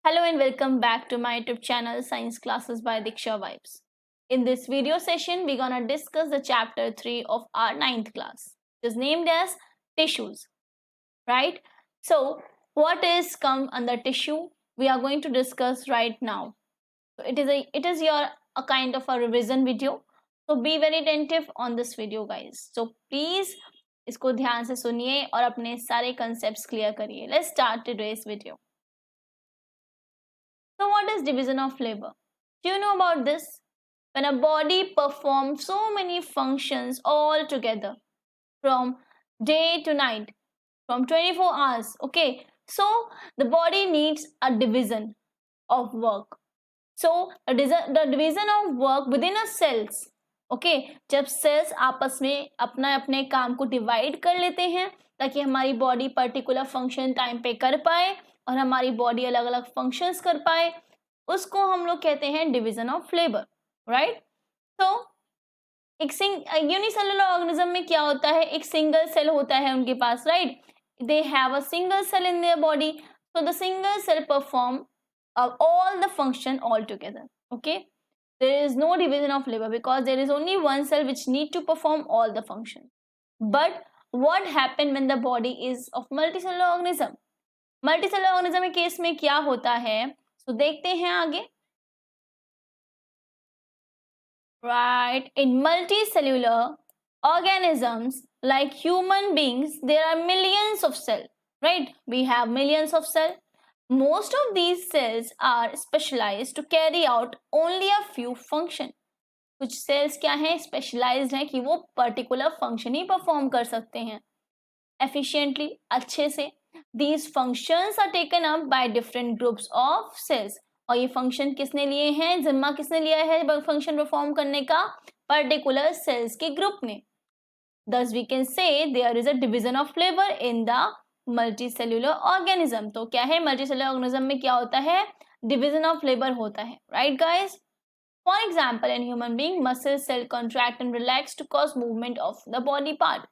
Hello and welcome back to my YouTube channel Science Classes by Diksha Vibes. In this video session, we're gonna discuss the chapter 3 of our ninth class, which is named as tissues, right? So, what is come under tissue? We are going to discuss right now. So, it is your a kind of a revision video. So, be very attentive on this video, guys. So, please इसको ध्यान से सुनिए और अपने सारे concepts clear करिए. Let's start today's video. So what is division of labor? Do you know about this? When a body performs so many functions all together from day to night, from 24 hours, okay? So the body needs a division of work. So the division of work within a cells, okay? जब cells आपस में अपना अपने काम को divide कर लेते हैं ताकि हमारी body particular function time पे कर पाए और हमारी बॉडी अलग अलग फंक्शंस कर पाए, उसको हम लोग कहते हैं डिवीजन ऑफ लेबर, राइट? तो एक यूनिसेलुलर ऑर्गेनिज्म में क्या होता है, एक सिंगल सेल होता है उनके पास, right? They have a single cell in their body, so the single cell perform all the function all together, okay? There is no division of labor because there is only one cell which need to perform all the function. But what happen when the body is of multicellular organism? Multicellular organism के case में क्या होता है, तो देखते हैं आगे. Right, in multicellular organisms like human beings there are millions of cells, right? We have millions of cells. Most of these cells are specialized to carry out only a few function. कुछ cells क्या हैं, specialized हैं कि वो particular function ही perform कर सकते हैं efficiently, अच्छे से. These functions are taken up by different groups of cells. और ये फंक्शन किसने लिए हैं, जिम्मा किसने लिया है फंक्शन परफॉर्म करने का, पर्टिकुलर सेल्स के ग्रुप ने. Thus we can say there is a division of labor in the multicellular organism. तो क्या है, मल्टीसेलुलर ऑर्गेनिज्म में क्या होता है, डिविजन ऑफ लेबर होता है, right guys? For example in human being muscle cell contract and relax to cause movement of the body part.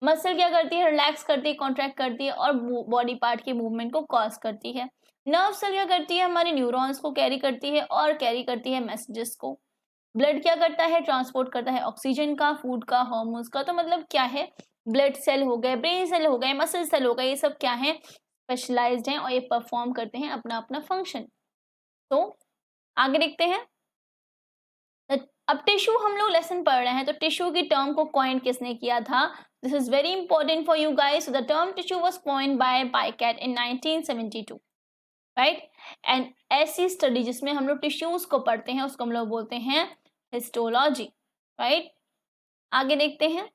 Muscle क्या करती है, रिलैक्स करती है, कॉन्ट्रैक्ट करती है और बॉडी पार्ट के मूवमेंट को कॉज करती है. नर्व सेल क्या करती है, हमारे न्यूरॉन्स को कैरी करती है और कैरी करती है मैसेजेस को. ब्लड क्या करता है, ट्रांसपोर्ट करता है ऑक्सीजन का, फूड का, हार्मोन्स का. तो मतलब क्या है, ब्लड सेल हो गए, ब्रेन सेल हो गए, मसल सेल हो गए, ये सब क्या है, स्पेशलाइज्ड हैं और ये परफॉर्म करते हैं अपना अपना फंक्शन. तो आगे देखते हैं. अब टिश्यू हम लोग लेसन पढ़ रहे हैं, तो टिश्यू की टर्म को कॉइन किसने किया था, this is very important for you guys. The term tissue was coined by Bichat in 1972, right? And ऐसी स्टडी जिसमें हम लोग टिश्यूज को पढ़ते हैं उसको हम लोग बोलते हैं हिस्टोलॉजी, राइट? आगे देखते हैं.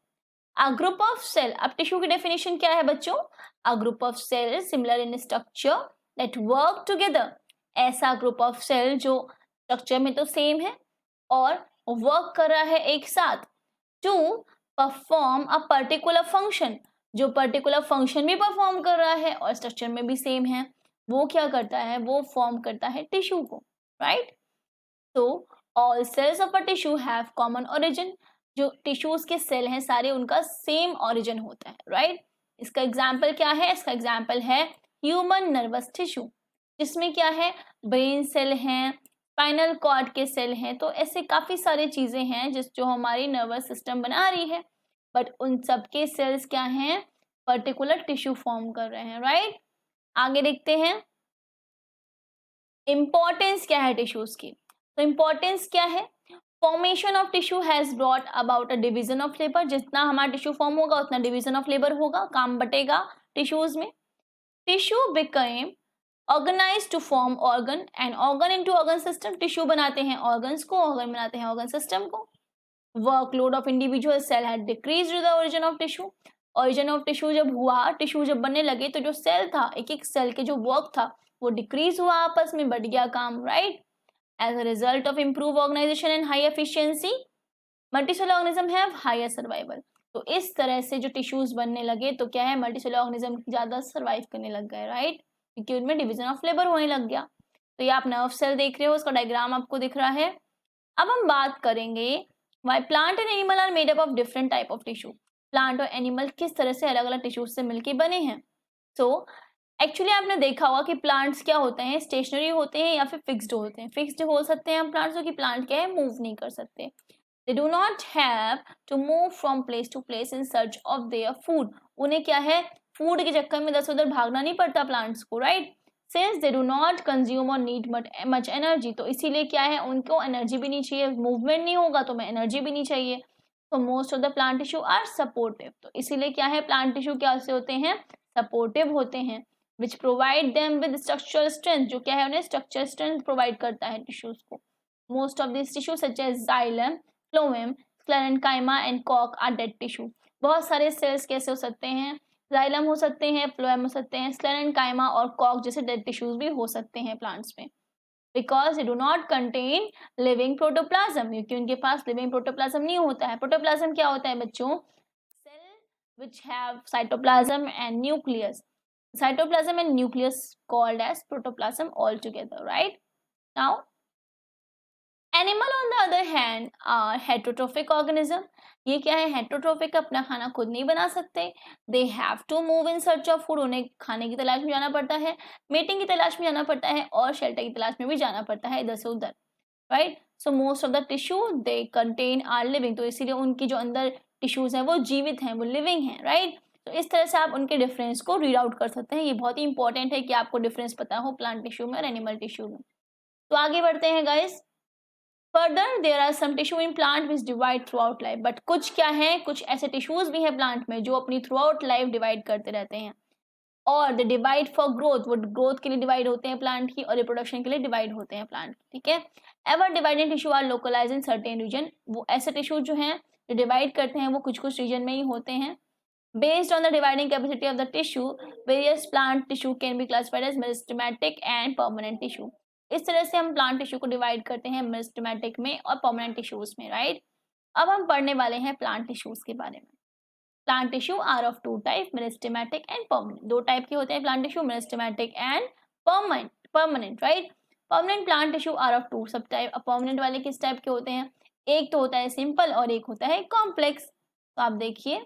अ ग्रुप ऑफ सेल, अब टिश्यू की डेफिनेशन क्या है बच्चों, a group of cell similar in structure that work together. ऐसा ग्रुप ऑफ सेल जो स्ट्रक्चर में तो सेम है और वर्क कर रहा है एक साथ to perform a particular function, जो पर्टिकुलर फंक्शन भी परफॉर्म कर रहा है और स्ट्रक्चर में भी सेम है, वो क्या करता है, वो फॉर्म करता है टिश्यू को, राइट? तो all cells of a tissue have common origin. जो टिश्यूज के सेल हैं सारे उनका सेम ओरिजिन होता है, राइट? इसका एग्जाम्पल क्या है, इसका एग्जाम्पल है ह्यूमन नर्वस टिश्यू, जिसमें क्या है, ब्रेन सेल हैं, स्पाइनल कॉर्ड के सेल हैं. तो ऐसे काफी सारी चीजें हैं जो हमारी नर्वस सिस्टम बना रही है, बट उन सब के सेल्स क्या हैं, पर्टिकुलर टिश्यू फॉर्म कर रहे हैं, राइट? आगे देखते हैं. इंपॉर्टेंस क्या है टिश्यूज की, तो इंपॉर्टेंस क्या है, formation of tissue has brought about a division of labour. जितना हमारा टिश्यू फॉर्म होगा उतना डिवीजन ऑफ लेबर होगा, काम बटेगा टिश्यूज में. Tissue became organise to form organ and organ into organ system. Tissue बनाते हैं ऑर्गन्स को, ऑर्गन बनाते हैं ऑर्गन सिस्टम को. Workload of individual cell had decrease with the origin of tissue. Origin of tissue जब हुआ, tissue जब बनने लगे तो जो सेल था, एक एक सेल के जो वर्क था वो डिक्रीज हुआ, आपस में बढ़ गया काम, right? As a result of improve organisation and high efficiency multicellular organism have higher survival. तो इस तरह से जो टिश्यूज बनने लगे तो क्या है, मल्टीसेलुलर ऑर्गेनिज्म ज्यादा सर्वाइव करने लग गए, राइट? क्योंकि उनमें डिवीजन ऑफ लेबर होने लग गया. तो ये आप नर्व सेल देख रहे हो, उसका डायग्राम आपको दिख रहा है. अब हम बात करेंगे why plant and animal are made up of different type of tissue. Plant और एनिमल किस तरह से अलग अलग टिश्यूज से मिलके बने हैं. सो एक्चुअली आपने देखा होगा कि प्लांट्स क्या होते हैं, स्टेशनरी होते हैं या फिर फिक्स्ड होते हैं। फिक्स्ड हो सकते हैं हम प्लांट्स, जो कि प्लांट क्या है, मूव नहीं कर सकते। They do not have to move from place to place in search of their food. उन्हें क्या है, फूड के चक्कर में इधर उधर भागना नहीं पड़ता प्लांट्स को, right. Since they do not consume और नीड मच एनर्जी, तो इसीलिए क्या है, उनको एनर्जी भी नहीं चाहिए, मूवमेंट नहीं होगा तो मैं एनर्जी भी नहीं चाहिए। तो most of the plant tissue are supportive, तो इसीलिए क्या है, प्लांट टिश्यू क्या से होते हैं, सपोर्टिव होते हैं। Which provide them with structural strength, जो क्या है, उन्हें स्ट्रक्चरल स्ट्रेंथ प्रोवाइड करता है टिश्यूज को। Most of this tissue such as xylem, phloem, sclerenchyma and कॉक आर डेड टिश्यू। बहुत सारे सेल्स कैसे हो सकते हैं, जाइलम हो सकते हैं, फ्लोएम हो सकते हैं, स्क्लेरेन्काइमा और कॉक जैसे डेड टिश्यूज भी हो सकते हैं प्लांट्स में। Because they do not contain living protoplasm, क्योंकि उनके पास लिविंग प्रोटोप्लाज्म नहीं होता है। प्रोटोप्लाज्म क्या होता है बच्चों, cell which have cytoplasm and nucleus. Cytoplasm and nucleus called as protoplasm altogether, right? Now, animal on the other hand are heterotrophic organism. ये क्या है, हेट्रोट्रोफिक, अपना खाना खुद नहीं बना सकते। They have to move in search of food, उन्हें खाने की तलाश में जाना पड़ता है, मेटिंग की तलाश में जाना पड़ता है और शेल्टर की तलाश में भी जाना पड़ता है इधर से उधर, right. So most of the tissue they contain are living, तो इसीलिए उनकी जो अंदर टिश्यूज हैं वो जीवित हैं, वो लिविंग हैं, राइट। तो इस तरह से आप उनके डिफरेंस को रीड आउट कर सकते हैं। ये बहुत ही इंपॉर्टेंट है कि आपको डिफरेंस पता हो प्लांट टिश्यू में और एनिमल टिश्यू में। तो आगे बढ़ते हैं guys. Further there are some tissue in plant which divide throughout life, but कुछ क्या है, कुछ ऐसे टिश्यूज भी हैं प्लांट में जो अपनी थ्रू आउट लाइफ डिवाइड करते रहते हैं। और द डिवाइड फॉर ग्रोथ, वो ग्रोथ के लिए डिवाइड होते हैं प्लांट की, और रिप्रोडक्शन के लिए डिवाइड होते हैं प्लांट, ठीक है। Ever divided tissue are localise in certain region, वो ऐसे टिश्यू जो हैं जो डिवाइड करते हैं वो कुछ कुछ रीजन में ही होते हैं। Based on the dividing capacity of the tissue, various plant tissue can be classified as meristematic and permanent tissue. इस तरह से हम प्लांट टिश्यू को डिवाइड करते हैं मेरिस्टेमेटिक में और परमानेंट टिश्यूज में, राइट। अब हम पढ़ने वाले हैं प्लांट टिश्यूज के बारे में। Plant tissue are of two type, meristematic and permanent. दो टाइप के होते हैं plant tissue, meristematic and permanent, right. Permanent plant tissue are of two sub type. अब परमानेंट वाले किस टाइप के होते हैं, एक तो होता है सिंपल और एक होता है कॉम्प्लेक्स। तो आप देखिए,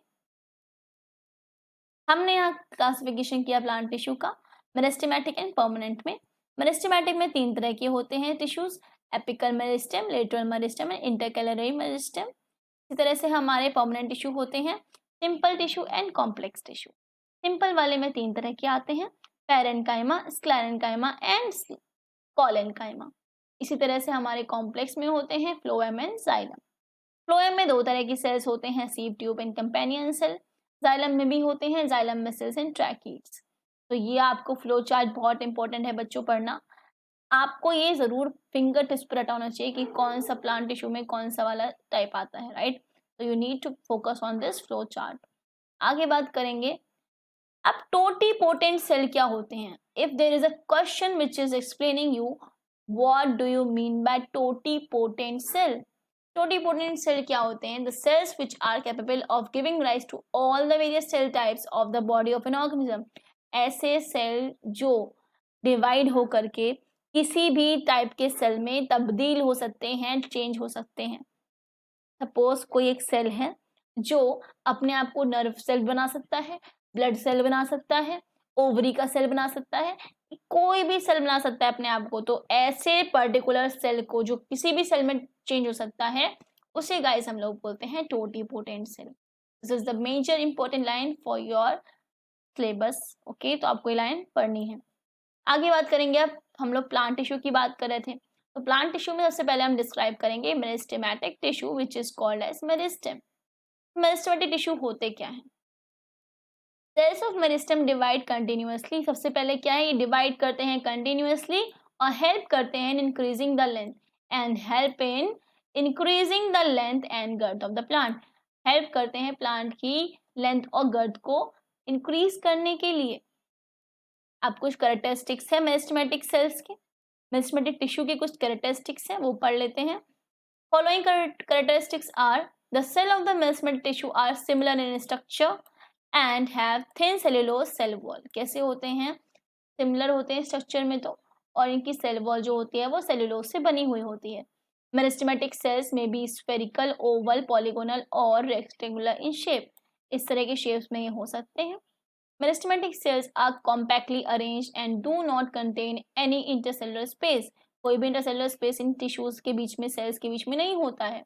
हमने यहाँ क्लासिफिकेशन किया प्लांट टिश्यू का मेरिस्टेमेटिक एंड परमानेंट में। मेरिस्टेमेटिक में तीन तरह के होते हैं tissues, apical meristem, lateral meristem and intercalary meristem. इसी तरह से हमारे परमानेंट टिश्यू होते हैं simple tissue and complex tissue. Simple वाले में तीन तरह के आते हैं, पैरेन्काइमा, स्क्लेरेन्काइमा एंड कोलेन्काइमा। इसी तरह से हमारे कॉम्प्लेक्स में होते हैं फ्लोएम एंड जाइलम। फ्लोएम में दो तरह की सेल्स होते हैं, sieve tube and companion cell. Xylem में भी होते हैं, जाइलम में सेल्स एंड ट्रैकीड्स। तो ये आपको फ्लो चार्ट बहुत इंपॉर्टेंट है बच्चों पढ़ना। आपको ये जरूर फिंगर टिप्स पर रटा होना चाहिए कि कौन सा प्लांट टिश्यू में कौन सा वाला टाइप आता है, राइट। तो you need to focus on this flow chart. आगे बात करेंगे, अब टोटीपोटेंट सेल क्या होते हैं। If there is a question which is explaining you what do you mean by totipotent cell. Totipotent cell क्या होते हैं, the cells which are capable of giving rise to all the various cell types of the body of an organism. ऐसे cell जो divide हो करके किसी भी type के सेल में तब्दील हो सकते हैं, चेंज हो सकते हैं। सपोज कोई एक सेल है जो अपने आप को नर्व सेल बना सकता है, ब्लड सेल बना सकता है, ओवरी का सेल बना सकता है, कोई भी सेल बना सकता है अपने आप को। तो ऐसे पर्टिकुलर सेल को जो किसी भी सेल में चेंज हो सकता है, उसे गाइस हम लोग बोलते हैं totipotent cell. This is the major important line for your syllabus, okay. तो आपको ये लाइन पढ़नी है। आगे बात करेंगे, अब हम लोग प्लांट टिश्यू की बात कर रहे थे, तो प्लांट टिश्यू में सबसे पहले हम डिस्क्राइब करेंगे meristematic tissue which is called as meristem. Meristematic tissue होते क्या हैं, cells of meristem divide continuously. सबसे पहले क्या है, ये डिवाइड करते हैं कंटिन्यूअसली और हेल्प करते हैं in increasing the length and girth of the plant. Help करते हैं प्लांट की लेंथ और गर्थ को इंक्रीज करने के लिए। अब कुछ कैरेक्टरिस्टिक्स है मेरिस्टेमेटिक सेल्स के, मेरिस्टेमेटिक टिश्यू के कुछ कैरेक्टरिस्टिक्स हैं, वो पढ़ लेते हैं। Following characteristics are, the cell of the meristematic tissue are similar in structure and have thin cellulose cell wall. कैसे होते हैं, सिमिलर होते हैं स्ट्रक्चर में तो, और इनकी सेल वॉल जो होती है वो सेल्यूलोज से बनी हुई होती है। मेरिस्टेमेटिक सेल्स में बी स्फेरिकल, ओवल, पॉलीगोनल और रेक्टेंगुलर इन शेप। इस तरह के शेप्स में ये हो सकते हैं। Meristematic cells are compactly arranged and do not contain any intercellular space. कोई भी इंटरसेलुलर स्पेस इन टिश्यूज के बीच में, सेल्स के बीच में नहीं होता है।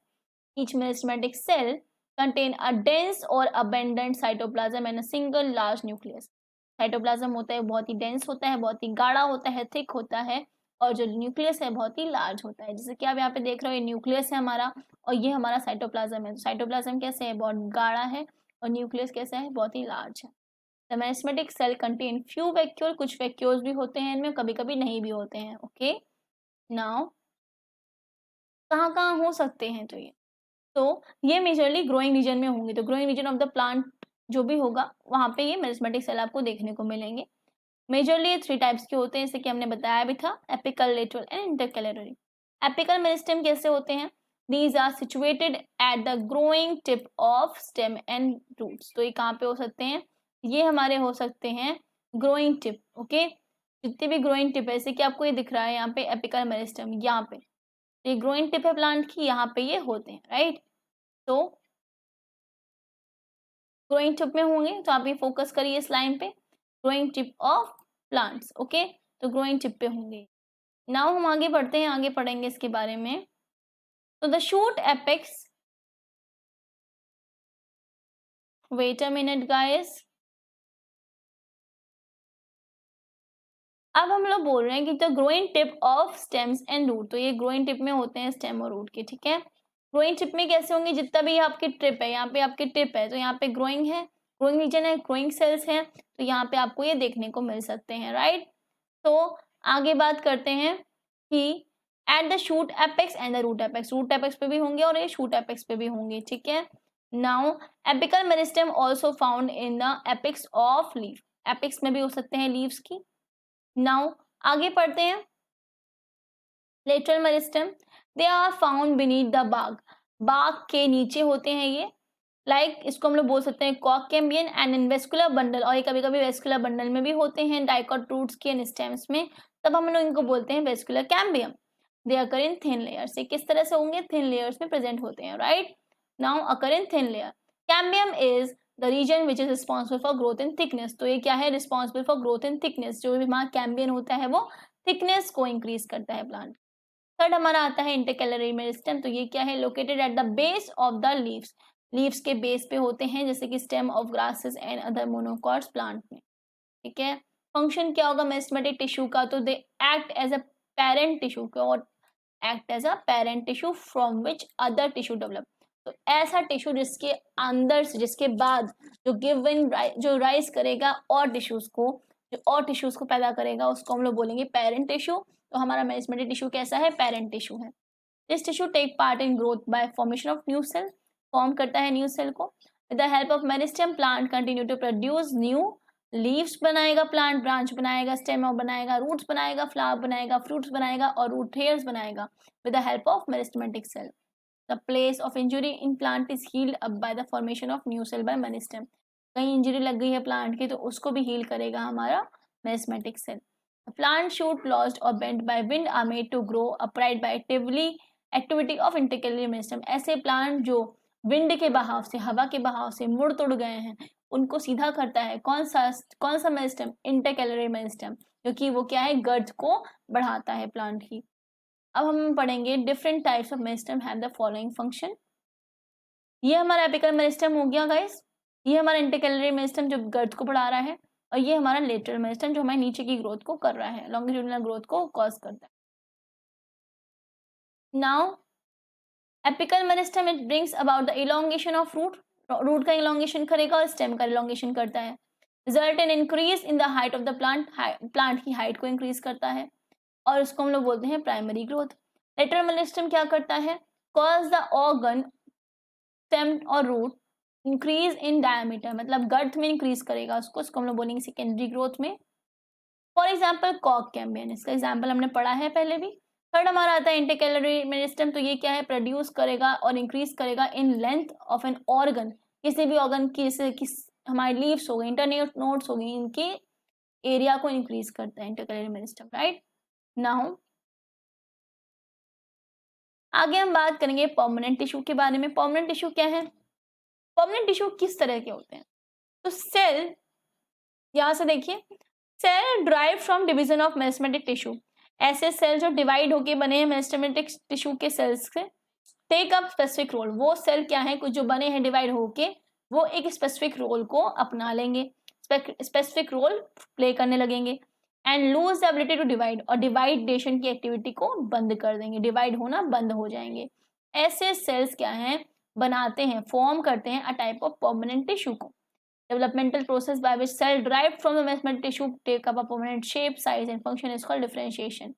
Each meristematic cell contain a dense और abundant cytoplasm and a single large nucleus. Cytoplasm होता है बहुत ही डेंस होता है, बहुत ही गाढ़ा होता है, थिक होता है, और जो न्यूक्लियस है बहुत ही लार्ज होता है। जैसे कि आप यहाँ पे देख रहे हो, ये न्यूक्लियस है हमारा और ये हमारा साइटोप्लाज्म है। तो साइटोप्लाज्म कैसे है, बहुत गाढ़ा है, और न्यूक्लियस कैसा है, बहुत ही लार्ज है। The meristematic cell contain few vacuole, कुछ वैक्यूल्स भी होते हैं इनमें, कभी कभी नहीं भी होते हैं। ओके, नाउ कहाँ कहाँ हो सकते हैं, तो ये मेजरली ग्रोइंग रीजन में होंगे। तो growing region of the plant जो भी होगा वहां पे ये मेरिस्टेमेटिक सेल आपको देखने को मिलेंगे। मेजरली ये 3 टाइप्स के होते हैं, जैसे कि हमने बताया भी था, apical, lateral and intercalary. Apical meristem कैसे होते हैं? These are situated at the growing tip of stem and roots. तो ये कहाँ पे हो सकते हैं? ये हमारे हो सकते हैं ग्रोइंग टिप। ओके, जितने भी ग्रोइंग टिप है, जैसे कि आपको ये दिख रहा है यहाँ पे एपिकल मेरिस्टेम, यहाँ पे ये ग्रोइंग टिप है प्लांट की, यहाँ पे ये होते हैं, राइट। तो ग्रोइंग टिप में होंगे, तो आप ये फोकस करिए इस लाइन पे, growing tip of plants. Okay, तो ग्रोइंग टिप पे होंगे। नाउ हम आगे बढ़ते हैं, आगे पढ़ेंगे इसके बारे में। तो the shoot apex, wait a minute guys, अब हम लोग बोल रहे हैं कि the growing tip of stems and root. तो ये ग्रोइंग टिप में होते हैं स्टेम और रूट के, ठीक है। ग्रोइंग टिप में कैसे होंगे? जितना भी आपकी ट्रिप है, यहाँ पे आपकी टिप है, तो यहाँ पे ग्रोइंग है, ग्रोइंग रीजन है, ग्रोइंग सेल्स है, तो यहाँ पे आपको ये देखने को मिल सकते हैं, राइट। तो आगे बात करते हैं कि at the shoot apex and the root apex, root apex पे भी होंगे और ये शूट एपेक्स पे भी होंगे, ठीक है। Now apical meristem also found in the apex of leaf, apex में भी हो सकते हैं लीव्स की। नाउ आगे पढ़ते हैं, lateral meristem, they are found beneath the bark, bark के नीचे होते हैं ये। इसको हम लोग बोल सकते हैं कॉक cambium and in vascular bundle, और ये कभी कभी वेस्कुलर बंडल में भी होते हैं, डाइकॉट रूट्स के एंड स्टेम्स में, तब हम लोग इनको बोलते हैं vascular cambium. They occur in thin layers, ये किस तरह से होंगे? थिन लेयर्स में प्रेजेंट होते हैं, right. Now occur in thin layer, cambium is the region which is responsible for growth in thickness. तो ये क्या है? Responsible for growth in thickness, जो भी हमारा कैम्बियन होता है वो थिकनेस को इंक्रीज करता है प्लांट। थर्ड हमारा आता है इंटरकैलरी मेरिस्टेम, तो ये क्या है? Located at the base of the leaves, leaves के बेस पे होते हैं, जैसे कि stem of grasses and other monocots plant में, ठीक है। फंक्शन क्या होगा मेरिस्टेमेटिक टिश्यू का? तो they act as a parent tissue, और act as a parent tissue from which other tissue develop. तो ऐसा टिश्यू जिसके अंदर से, जिसके बाद जो गिवन जो राइज करेगा और टिश्यूज को, जो और टिश्यूज को पैदा करेगा, उसको हम लोग बोलेंगे पेरेंट टिश्यू। तो हमारा मेरिस्टेमेटिक टिश्यू कैसा है? पेरेंट टिश्यू है। This tissue take part in growth by formation of new cell, form करता है न्यू सेल को। With the help of meristem plant continue to produce new leaves बनाएगा plant, branch बनाएगा, stem बनाएगा, roots बनाएगा, flower बनाएगा, fruits बनाएगा और रूट हेयर्स बनाएगा with the help of meristematic cell. The place of injury in plant is healed up by the formation of new cell by meristem. कहीं injury लग गई है प्लांट की तो उसको भी हील करेगा हमारा meristematic cell. Plant shoot lost or bent by wind are made to grow upright by activity of intercalary meristem. ऐसे प्लांट जो विंड के बहाव से, हवा के बहाव से मुड़ तुड़ गए हैं, उनको सीधा करता है कौन सा मेरिस्टेम? इंटरकैलरी मेरिस्टेम, क्योंकि वो क्या है? गर्थ को बढ़ाता है प्लांट की। अब हम पढ़ेंगे different types of meristem have the following function. ये हमारा एपिकल मेरिस्टेम हो गया गाइस, ये हमारा इंटरकैलरी मेरिस्टेम जो गर्थ को बढ़ा रहा है, और ये हमारा लेटरल मेरिस्टेम जो हमारे नीचे की ग्रोथ को कर रहा है, लॉन्गिट्यूडिनल ग्रोथ को कॉज करता है। Now apical meristem it brings about the elongation of root, root का इलोंगेशन करेगा और स्टेम का इलोंगेशन करता है। Result in increase in the height of the plant, plant की हाइट को इंक्रीज करता है, और इसको हम लोग बोलते हैं प्राइमरी ग्रोथ। लेटरल मेरिस्टेम क्या करता है? कॉज द ऑर्गन, स्टेम और रूट इंक्रीज इन डायमीटर, मतलब गर्थ में इंक्रीज करेगा उसको हम लोग बोलेंगे सेकेंडरी ग्रोथ में। फॉर एग्जाम्पल कॉक कैम्बियन, इसका एग्जाम्पल हमने पढ़ा है पहले भी। थर्ड हमारा आता है इंटरकैलरी मेरिस्टेम, तो ये क्या है? प्रोड्यूस करेगा और इंक्रीज करेगा in length of an organ, किसी भी ऑर्गन की, जैसे कि हमारे लीव्स हो गए, इंटरनल नोड्स हो गई, इनके एरिया को इंक्रीज करता है इंटरकैलरी मेरिस्टेम, राइट। नाउ आगे हम बात करेंगे परमानेंट टिश्यू के बारे में। परमानेंट टिश्यू क्या है? परमानेंट टिश्यू किस तरह के होते हैं? तो सेल यहाँ से देखिए, cell drive from division of meristematic tissue, ऐसे सेल जो डिवाइड होके बने हैं मेरिस्टेमेटिक टिश्यू के सेल्स से, टेक अप स्पेसिफिक रोल, वो सेल क्या है, कुछ जो बने हैं डिवाइड होके, वो एक स्पेसिफिक रोल को अपना लेंगे, स्पेसिफिक रोल प्ले करने लगेंगे, and lose the ability to divide, और डिवाइडेशन की एक्टिविटी को बंद कर देंगे, डिवाइड होना बंद हो जाएंगे। ऐसे सेल्स क्या हैं, बनाते हैं, फॉर्म करते हैं a type of permanent tissue को। Developmental process by which cell drived from the meristematic tissue take up a permanent shape, size and function is called differentiation.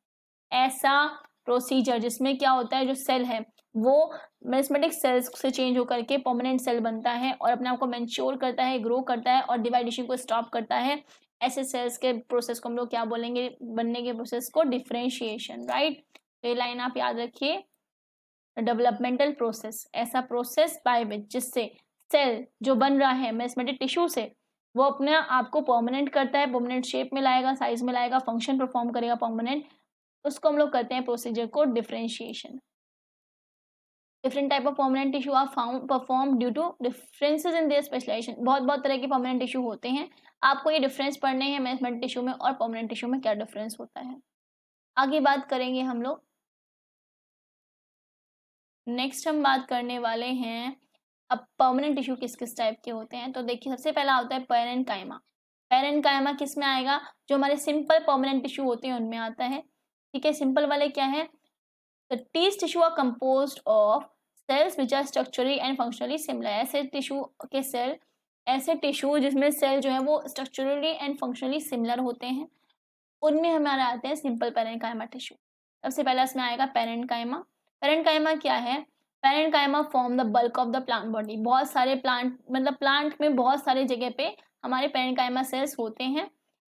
ऐसा प्रोसीजर जिसमें क्या होता है, जो सेल है वो मेरिस्टेमेटिक सेल्स से चेंज होकर के परमानेंट सेल बनता है और अपने आप को मैच्योर करता है, ग्रो करता है और डिवाइडेशन को स्टॉप करता है, ऐसे सेल्स के प्रोसेस को हम लोग क्या बोलेंगे, बनने के प्रोसेस को डिफरेंशिएशन, राइट। तो ये लाइन आप याद रखिए, डेवलपमेंटल प्रोसेस, ऐसा प्रोसेस बाय विच, जिससे सेल जो बन रहा है मेरिस्टेमेटिक टिश्यू से, वो अपने आप को परमानेंट करता है, परमानेंट शेप में लाएगा, साइज में लाएगा, फंक्शन परफॉर्म करेगा परमानेंट, उसको हम लोग कहते हैं प्रोसीजर को differentiation. Different type of permanent tissue are found perform due to differences in their specialisation, बहुत बहुत तरह के परमानेंट टिश्यू होते हैं, आपको ये डिफरेंस पढ़ने हैं मेरिस्टेमेटिक टिश्यू में और परमानेंट टिश्यू में क्या डिफरेंस होता है। आगे बात करेंगे हम लोग, नेक्स्ट हम बात करने वाले हैं अब परमानेंट टिश्यू किस किस टाइप के होते हैं। तो देखिए, सबसे पहला होता है पैरेन्काइमा। पैरेन्काइमा किस में आएगा, जो हमारे सिंपल परमानेंट टिश्यू होते हैं उनमें आता है, ठीक है। सिंपल वाले क्या है, the teeth tissue are composed of cells which are structurally and functionally similar. ऐसे टिश्यू के सेल, ऐसे टिश्यू जिसमें सेल जो है वो स्ट्रक्चरली एंड फंक्शनली सिमिलर होते हैं, उनमें हमारे आते हैं सिंपल पैरेन्काइमा टिश्यू। सबसे पहला इसमें आएगा पैरेन्काइमा। पैरेन्काइमा क्या है, parenchyma form the bulk of the plant body. बहुत सारे प्लांट, मतलब प्लांट में बहुत सारे जगह पे हमारे पैरेन्काइमा सेल्स होते हैं।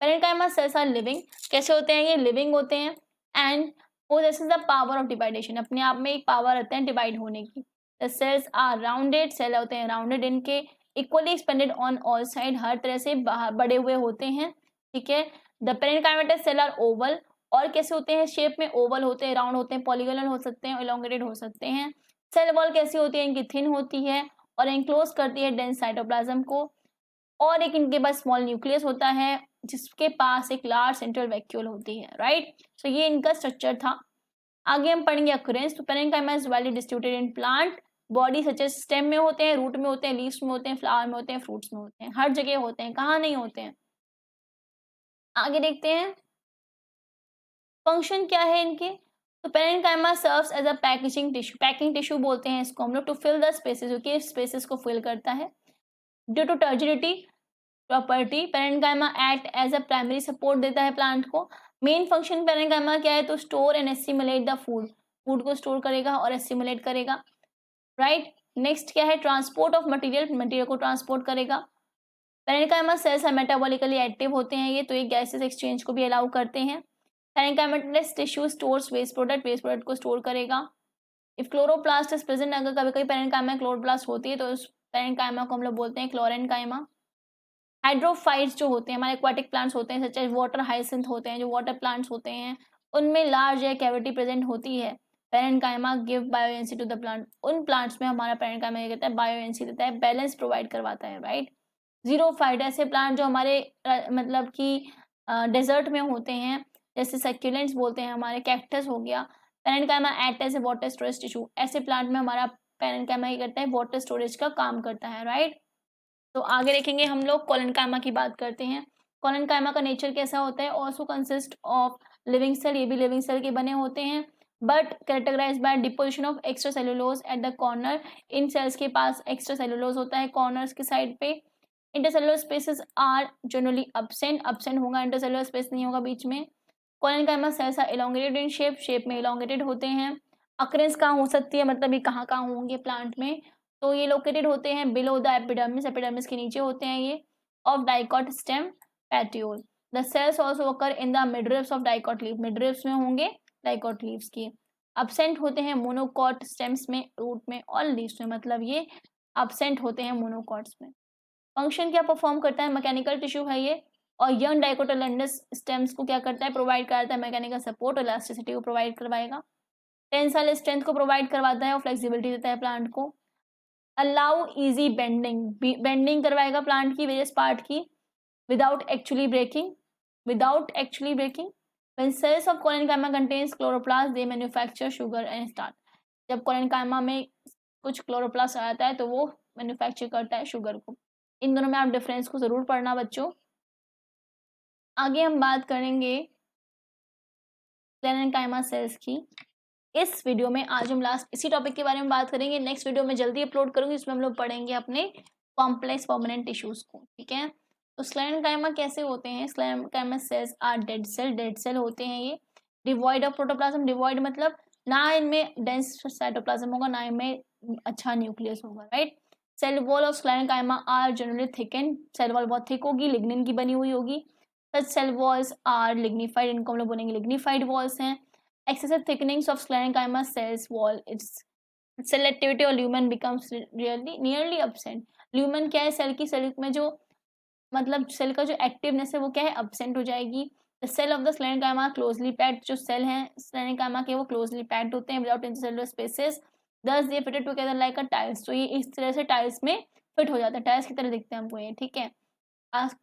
पैरेन्काइमा सेल्स आर लिविंग, कैसे होते हैं ये, लिविंग होते हैं, and possesses the power of division, अपने आप में एक पावर रहते हैं डिवाइड होने की। The cells are rounded, cell होते हैं राउंडेड, इनके equally expanded on all side, हर तरह से बड़े हुए होते हैं, ठीक है। The parenchymatous cell are oval, और कैसे होते हैं, शेप में ओवल होते हैं, राउंड होते हैं, पॉलीगोनल हो सकते हैं, इलोंगेटेड हो सकते हैं। सेल वॉल कैसी होती है, इनकी थिन होती है और एंक्लोज करती है डेंस साइटोप्लाज्म को, और एक इनके पास स्मॉल न्यूक्लियस होता है जिसके पास एक लार्ज सेंट्रल वैक्यूल होती है, राइट। सो ये इनका स्ट्रक्चर था। आगे हम पढ़ेंगे अक्रेंस। तो parenchyma is well distributed in plant body such as stem में होते हैं, रूट में होते हैं, लीव्स में होते हैं, फ्लावर में होते हैं, फ्रूट्स में होते हैं, हर जगह होते हैं, कहाँ नहीं होते हैं। आगे देखते हैं फंक्शन क्या है इनके। तो parenchyma serves as a packaging tissue, packing tissue बोलते हैं इसको हम लोग, टू फिल द स्पेसेस, जो कि स्पेसेस को फिल करता है। Due to turgidity property, parenchyma act as a primary support देता है प्लांट को। मेन फंक्शन पैरेन्काइमा क्या है, तो store and assimilate the food, food को स्टोर करेगा और एसिमुलेट करेगा, राइट। नेक्स्ट क्या है, ट्रांसपोर्ट ऑफ मटेरियल, मटेरियल को ट्रांसपोर्ट करेगा। पैरेन्काइमा सेल्स मेटाबॉलिकली एक्टिव होते हैं ये, तो ये गैसेस एक्सचेंज को भी अलाउ करते हैं। Parenchymatous tissue stores waste product को स्टोर करेगा। इफ क्लोरोप्लास्ट इज प्रेजेंट, अगर कभी कभी पैरेन्काइमा में क्लोरोप्लास्ट होती है तो उस पैरेन्काइमा को हम लोग बोलते हैं क्लोरेन्काइमा। हाइड्रोफाइट्स जो होते हैं, हमारे एक्वाटिक प्लांट्स होते हैं, सच एज वाटर हाइसिंथ होते हैं, जो वाटर प्लांट्स होते हैं, उनमें लार्ज एयर कैविटी प्रेजेंट होती है। Parenchyma give buoyancy to the plant, उन प्लांट्स में हमारा पैरेन्काइमा ये कहता है बायोएनसी देता है, बैलेंस प्रोवाइड करवाता है, राइट। जीरोफाइट, ऐसे प्लांट जो हमारे मतलब कि डेजर्ट में होते हैं, जैसे सक्यूलेंट्स बोलते हैं, हमारे कैक्टस हो गया। Parenchyma act as a water storage tissue, ऐसे प्लांट में हमारा पैरेन्काइमा ये करता है वाटर स्टोरेज का काम करता है, राइट। तो आगे देखेंगे हम लोग कोलेनकाइमा की बात करते हैं। कोलेनकाइमा का नेचर कैसा होता है, also consist of living cell, ये भी लिविंग सेल के बने होते हैं, but characterize by deposition of extra cellulose at the corner. इन सेल्स के पास एक्स्ट्रा सेलुलोज होता है कॉर्नर्स के साइड पे। Intercellular spaces are generally absent होगा, इंटरसेलुलर स्पेस नहीं होगा बीच में। Collenchyma cells are elongated in shape, shape में elongated होते हैं। अक्रेंस कहाँ हो सकती है, मतलब ये कहाँ कहाँ होंगे प्लांट में, तो ये लोकेटेड होते हैं बिलो द एपिडर्मिस, एपिडर्मिस के नीचे होते हैं ये, of dicot stem petiole. The cells also occur in the midribs of dicot leaf, midribs में होंगे डाइकॉट लीव्स की। absent होते हैं मोनोकॉट स्टेम्स में, रूट में और लीव्स में, मतलब ये absent होते हैं मोनोकॉट्स में। फंक्शन क्या परफॉर्म करता है, मैकेनिकल टिश्यू है ये, और यंग डाइकोटिलेडोनस स्टेम्स को क्या करता है, प्रोवाइड करता है मैकेनिकल सपोर्ट, इलास्टिसिटी को प्रोवाइड करवाएगा। टेंसाइल स्ट्रेंथ को प्रोवाइड करवाता है और फ्लेक्सिबिलिटी देता है प्लांट को। अलाउ इजी बेंडिंग, बेंडिंग करवाएगा प्लांट की वेरियस पार्ट की without actually breaking. When cells of collenchyma contains chloroplast, they manufacture sugar and starch. जब collenchyma में कुछ क्लोरोप्लास्ट आ जाता है तो वो मैन्युफैक्चर करता है शुगर को। इन दोनों में आप डिफरेंस को जरूर पढ़ना बच्चों। आगे हम बात करेंगे स्क्लेरेंकाइमा सेल्स की। इस वीडियो में आज हम लास्ट इसी टॉपिक के बारे में बात करेंगे। नेक्स्ट वीडियो में जल्दी अपलोड करूंगी, इसमें हम लोग पढ़ेंगे अपने कॉम्प्लेक्स परमानेंट टिश्यूज को। ठीक है, तो स्क्लेरेंकाइमा कैसे होते हैं? Sclerenchyma cells are dead cell होते हैं ये, डिवॉइड ऑफ प्रोटोप्लाज्म। डिवॉइड मतलब ना इनमें डेंस साइटोप्लाज्म होगा, ना इनमें अच्छा न्यूक्लियस होगा, right. Cell wall of sclerenchyma are generally thicken, cell wall बहुत थिक होगी, लिग्निन की बनी हुई होगी। Such cell walls are lignified, इनको हम लोग बोलेंगे लिग्निफाइड वॉल्स हैं। Excessive thickenings of sclerenchyma cells wall, its selectivity और lumen becomes nearly absent। lumen क्या है? सेल में जो मतलब सेल का जो एक्टिवनेस है वो क्या है? absent हो जाएगी। The cell of the sclerenchyma closely packed, जो सेल हैं sclerenchyma के वो closely packed होते हैं without intercellular spaces, thus they fitted together like a tiles। तो ये इस तरह से टाइल्स में फिट हो जाता है, टाइल्स की तरह दिखते हैं हमको ये। ठीक है,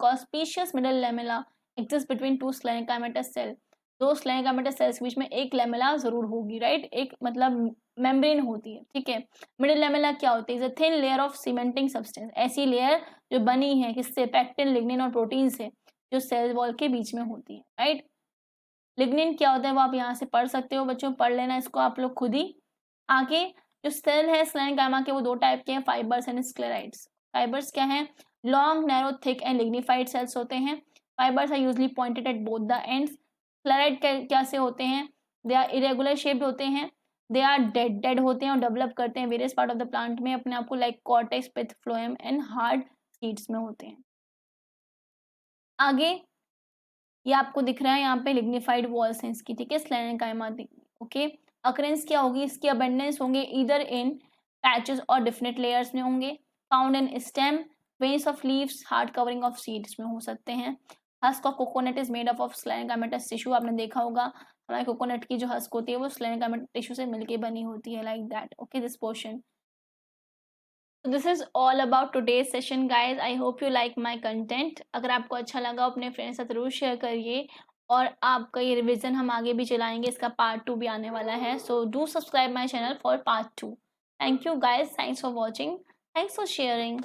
conspicuous middle lamella exists between two sclerenchymatous cell। दो स्क्लेरेंकाइमेटस सेल्स के बीच में एक लेमेला जरूर होगी, राइट, एक मतलब मेम्ब्रेन होती है। ठीक है, मिडिल लेमेला क्या होती है? Is a thin layer of cementing substance, ऐसी लेयर जो बनी है किससे? पैक्टिन, लिग्निन और प्रोटीन से, जो सेल वॉल के बीच में होती है, राइट। लिग्निन क्या होता है वो आप यहाँ से पढ़ सकते हो बच्चों, पढ़ लेना इसको आप लोग खुद ही। आगे जो सेल है स्क्लेरेंकाइमा के वो दो टाइप के हैं, फाइबर्स एंड स्क्लेराइड्स। फाइबर्स क्या है? Long, narrow, thick and lignified cells होते हैं। Fibres are usually pointed at both the ends. Sclereid क्या से होते हैं? दे आर इरेगुलर शेप्ड होते हैं, दे आर डेड होते हैं और डेवलप करते हैं various part of the plant में अपने आप को, like cortex, pith, phloem and hard seeds में होते हैं। आगे ये आपको दिख रहा है यहाँ पे लिग्निफाइड वॉल्स हैं इसकी, ठीक है, स्क्लेरेंकाइमा। ओके, अकरेंस क्या होगी इसकी? अबेंडेंस होंगे either in patches or definite layers में होंगे। Found in stem, veins of leaves, hard covering of seeds में हो सकते हैं। Husk of coconut is made up of sclerenchymatous tissue, आपने देखा होगा हमारे कोकोनट की जो हस्क होती है वो स्क्लेरेंकाइमेटस टिश्यू से मिलके बनी होती है, like that. Okay, this portion. So this is all about today's session guys, I hope you like my content। अगर आपको अच्छा लगा अपने फ्रेंड्स के साथ जरूर शेयर करिए, और आपका ये रिवीजन हम आगे भी चलाएंगे, इसका पार्ट 2 भी आने वाला है। So do subscribe my channel for part 2। Thank you guys, thanks for watching, thanks for sharing.